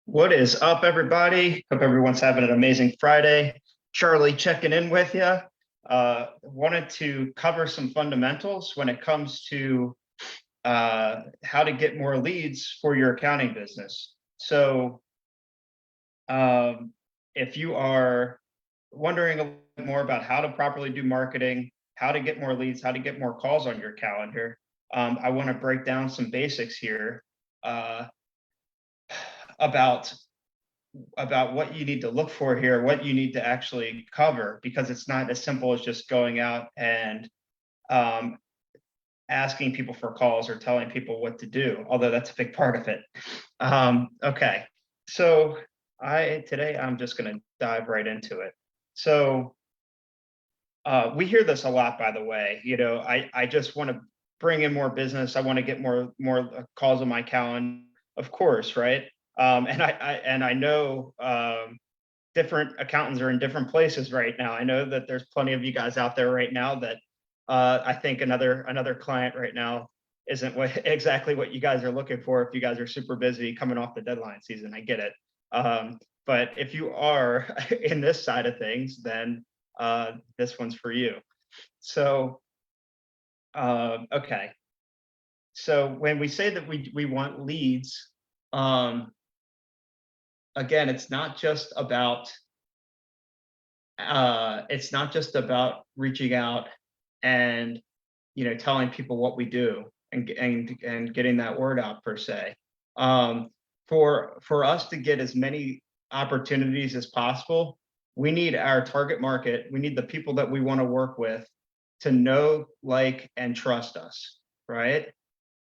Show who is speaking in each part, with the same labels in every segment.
Speaker 1: What is up, everybody? Hope everyone's having an amazing Friday. Charlie checking in with you. Wanted to cover some fundamentals when it comes to how to get more leads for your accounting business. So if you are wondering a little bit more about how to properly do marketing, how to get more leads, how to get more calls on your calendar, I want to break down some basics here about what you need to look for here, what you need to actually cover, because it's not as simple as just going out and asking people for calls or telling people what to do, although that's a big part of it. Okay, so today I'm just going to dive right into it. So we hear this a lot, by the way. I just want to bring in more business. I want to get more calls on my calendar, of course, right? And I know different accountants are in different places right now. I know that there's plenty of you guys out there right now that I think another client right now isn't exactly what you guys are looking for. If you guys are super busy coming off the deadline season, I get it. But if you are in this side of things, then this one's for you. So, okay. So when we say that we want leads, again, it's not just about reaching out and telling people what we do and getting that word out per se. For us to get as many opportunities as possible, we need our target market. We need the people that we want to work with to know, like, and trust us, right?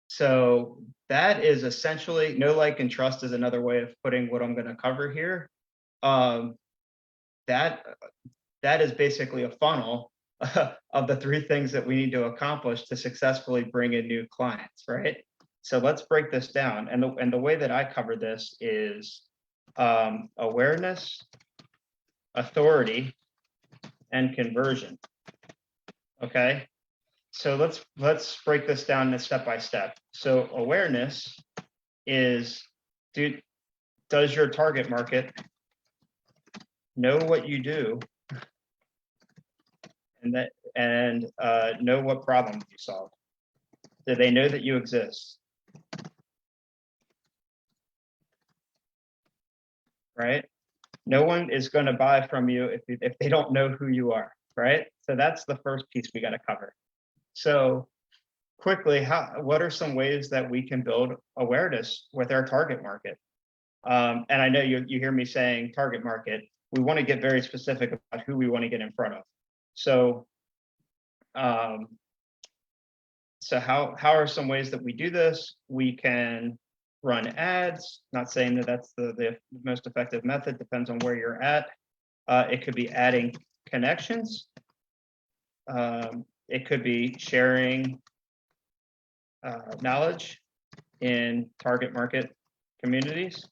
Speaker 1: So that is essentially know, like, and trust is another way of putting what I'm going to cover here. That is basically a funnel of the three things that we need to accomplish to successfully bring in new clients, right? So let's break this down. And the way that I cover this is awareness, authority, and conversion. Okay. So let's break this down step by step. So awareness is, does your target market know what you do and know what problems you solve? Do they know that you exist? Right? No one is going to buy from you if they don't know who you are, right? So that's the first piece we got to cover. So quickly, what are some ways that we can build awareness with our target market? And I know you hear me saying target market. We want to get very specific about who we want to get in front of. So, how are some ways that we do this? We can run ads. Not saying that that's the most effective method. Depends on where you're at. It could be adding connections. It could be sharing knowledge in target market communities,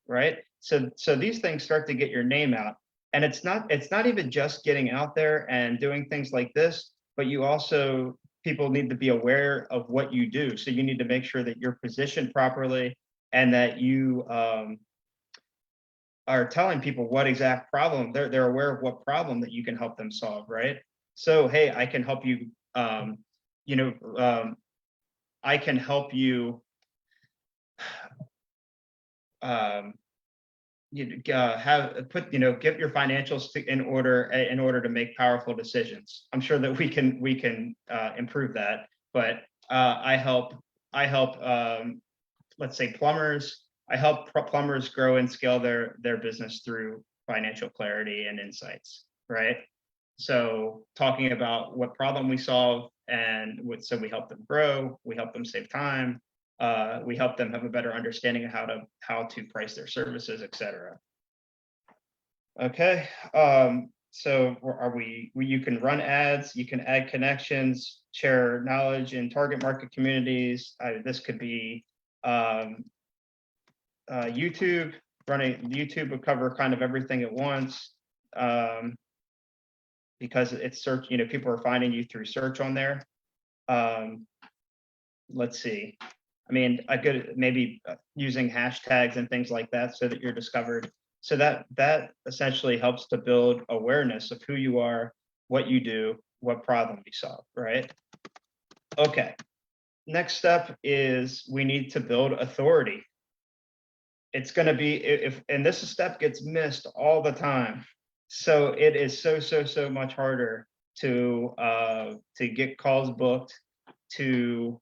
Speaker 1: right? So these things start to get your name out, and it's not even just getting out there and doing things like this, but people need to be aware of what you do. So you need to make sure that you're positioned properly and that you are telling people what exact problem they're aware of, what problem that you can help them solve, right? So, hey, I can help you. I can help you. Get your financials in order to make powerful decisions. I'm sure that we can improve that, but I help let's say plumbers. I help plumbers grow and scale their business through financial clarity and insights, right? So talking about what problem we solve, so we help them grow, we help them save time, we help them have a better understanding of how to price their services, etc. Okay, so you can run ads, you can add connections, share knowledge in target market communities. This could be YouTube. Running YouTube would cover kind of everything at once, because it's search. People are finding you through search on there. Let's see. I mean, maybe using hashtags and things like that so that you're discovered. So that essentially helps to build awareness of who you are, what you do, what problem you solve, right? Okay. Next step is we need to build authority. It's going to be and this step gets missed all the time. So it is so much harder to get calls booked, to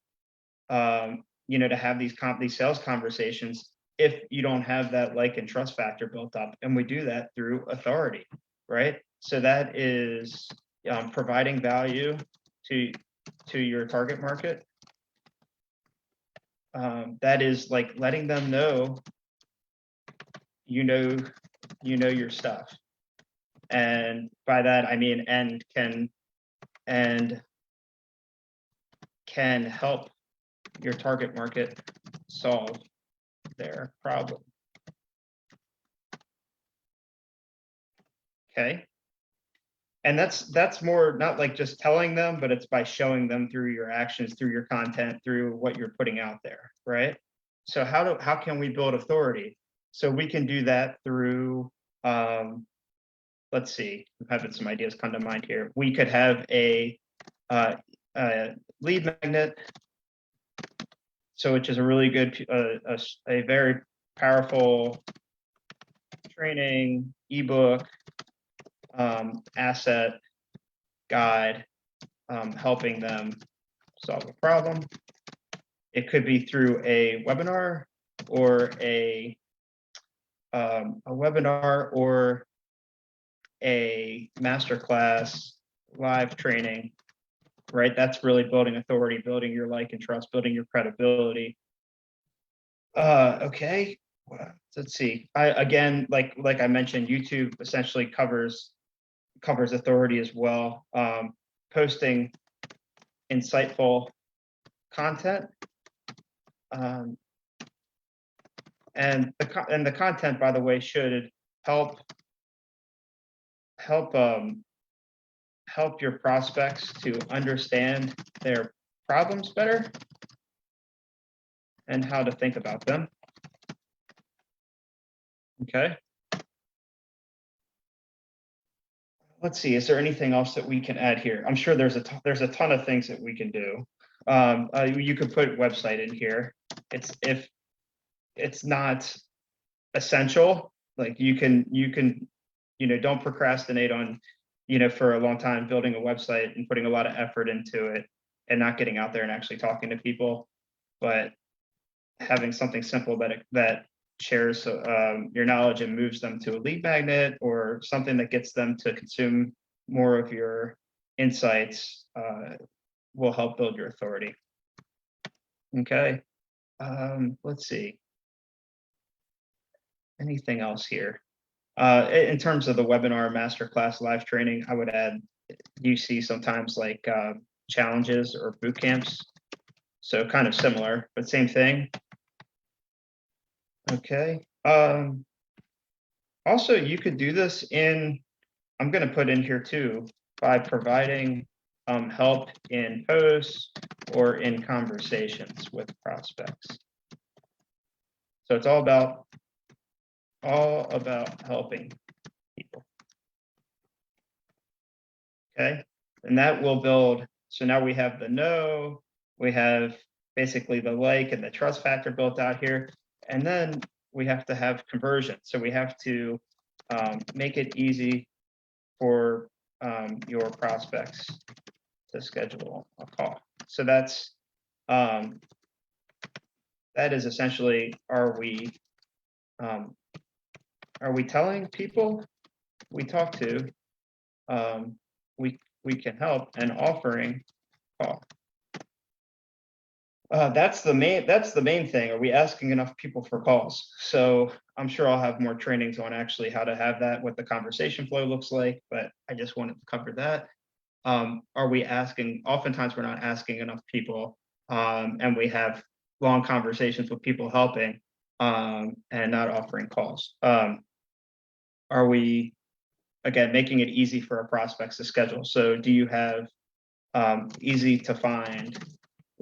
Speaker 1: to have these sales conversations if you don't have that like and trust factor built up. And we do that through authority, right? So that is providing value to your target market. That is like letting them know you know your stuff. And by that I mean can help your target market solve their problem. Okay. And that's more not like just telling them, but it's by showing them through your actions, through your content, through what you're putting out there, right? So how can we build authority? So we can do that through let's see, I'm having some ideas come to mind here. We could have a lead magnet, so which is a really good a very powerful training ebook, asset guide, helping them solve a problem. It could be through a webinar or a webinar or a masterclass, live training, right? That's really building authority, building your like and trust, building your credibility. Okay, let's see. Again, like I mentioned, YouTube essentially covers authority as well. Posting insightful content, and the content, by the way, should help your prospects to understand their problems better and how to think about them. Okay. Let's see, is there anything else that we can add here? I'm sure there's a ton of things that we can do. You could put website in here. If it's not essential, like you can don't procrastinate on for a long time building a website and putting a lot of effort into it and not getting out there and actually talking to people, but having something simple that shares your knowledge and moves them to a lead magnet or something that gets them to consume more of your insights will help build your authority. Okay. Let's see. Anything else here? In terms of the webinar, masterclass, live training, I would add, you see sometimes like challenges or boot camps. So kind of similar, but same thing. Okay. Also, you could do this I'm going to put in here too, by providing help in posts or in conversations with prospects. So it's all about helping people. Okay. And that will build. So now we have the know, we have basically the like and the trust factor built out here. And then we have to have conversion. So we have to make it easy for your prospects to schedule a call. So that is essentially, are we telling people we talk to we can help and offering call? That's the main thing. Are we asking enough people for calls? So I'm sure I'll have more trainings on actually how to have that, what the conversation flow looks like, but I just wanted to cover that. Are we asking? Oftentimes we're not asking enough people, and we have long conversations with people helping and not offering calls. Are we, again, making it easy for our prospects to schedule? So do you have easy to find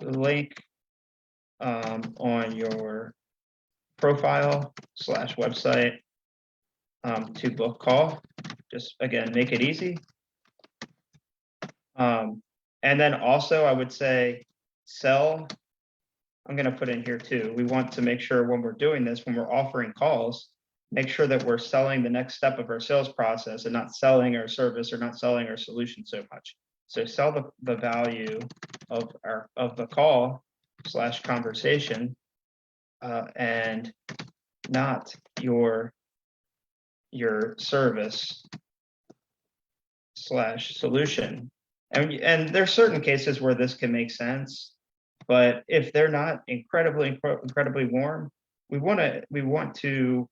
Speaker 1: link on your profile/website to book call. Just again, make it easy. And then also I would say sell. I'm going to put in here too. We want to make sure when we're doing this, when we're offering calls, make sure that we're selling the next step of our sales process and not selling our service or not selling our solution so much. So sell the value of the call/conversation and not your service/solution. And there's certain cases where this can make sense, but if they're not incredibly warm, we want to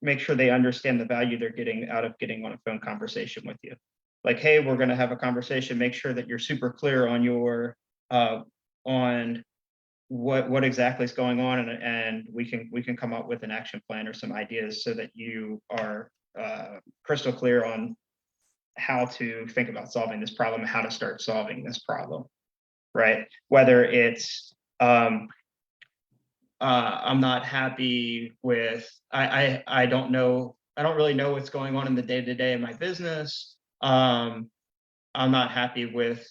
Speaker 1: make sure they understand the value they're getting out of getting on a phone conversation with you. Like, hey, we're going to have a conversation. Make sure that you're super clear on your on what exactly is going on, and we can come up with an action plan or some ideas so that you are crystal clear on how to think about solving this problem, how to start solving this problem, right? Whether it's I'm not happy with I don't really know what's going on in the day-to-day of my business. I'm not happy with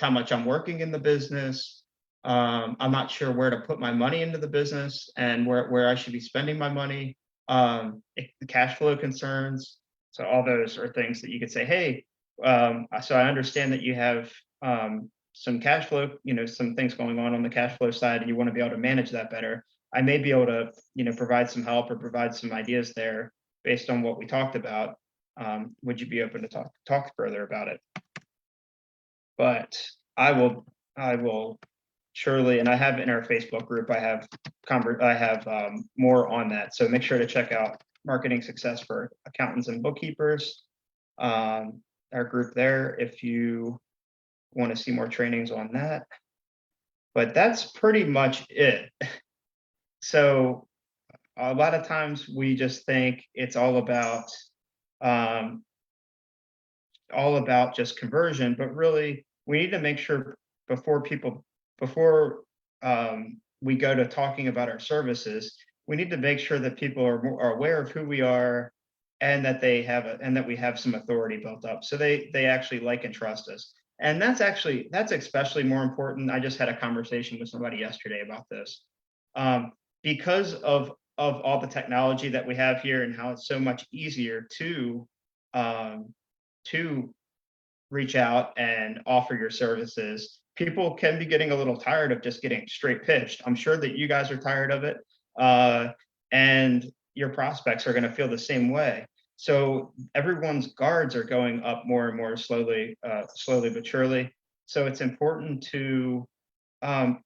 Speaker 1: how much I'm working in the business. I'm not sure where to put my money into the business and where I should be spending my money. The cash flow concerns. So all those are things that you could say, hey, so I understand that you have some cash flow, some things going on the cash flow side, and you want to be able to manage that better. I may be able to, provide some help or provide some ideas there based on what we talked about. Would you be open to talk further about it? But I will surely, and I have in our Facebook group, I have more on that. So make sure to check out Marketing Success for Accountants and Bookkeepers, our group there, if you want to see more trainings on that. But that's pretty much it. So a lot of times we just think it's all about just conversion, but really we need to make sure before we go to talking about our services, we need to make sure that people are aware of who we are, and that we have some authority built up, so they actually like and trust us. And that's especially more important. I just had a conversation with somebody yesterday about this, because of all the technology that we have here and how it's so much easier to reach out and offer your services. People can be getting a little tired of just getting straight pitched. I'm sure that you guys are tired of it, and your prospects are going to feel the same way. So everyone's guards are going up more and more slowly but surely. So it's important to come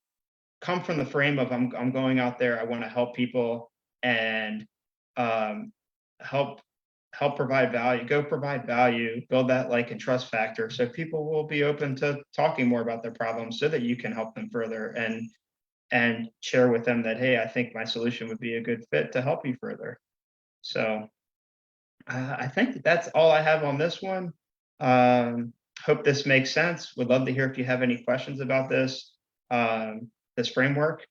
Speaker 1: from the frame of I'm going out there, I want to help people and help provide value, provide value, build that like and trust factor, so people will be open to talking more about their problems, so that you can help them further and share with them that, hey, I think my solution would be a good fit to help you further. So I think that's all I have on this one. Hope this makes sense. Would love to hear if you have any questions about this framework.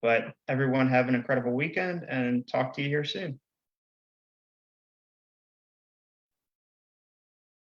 Speaker 1: But everyone have an incredible weekend, and talk to you here soon.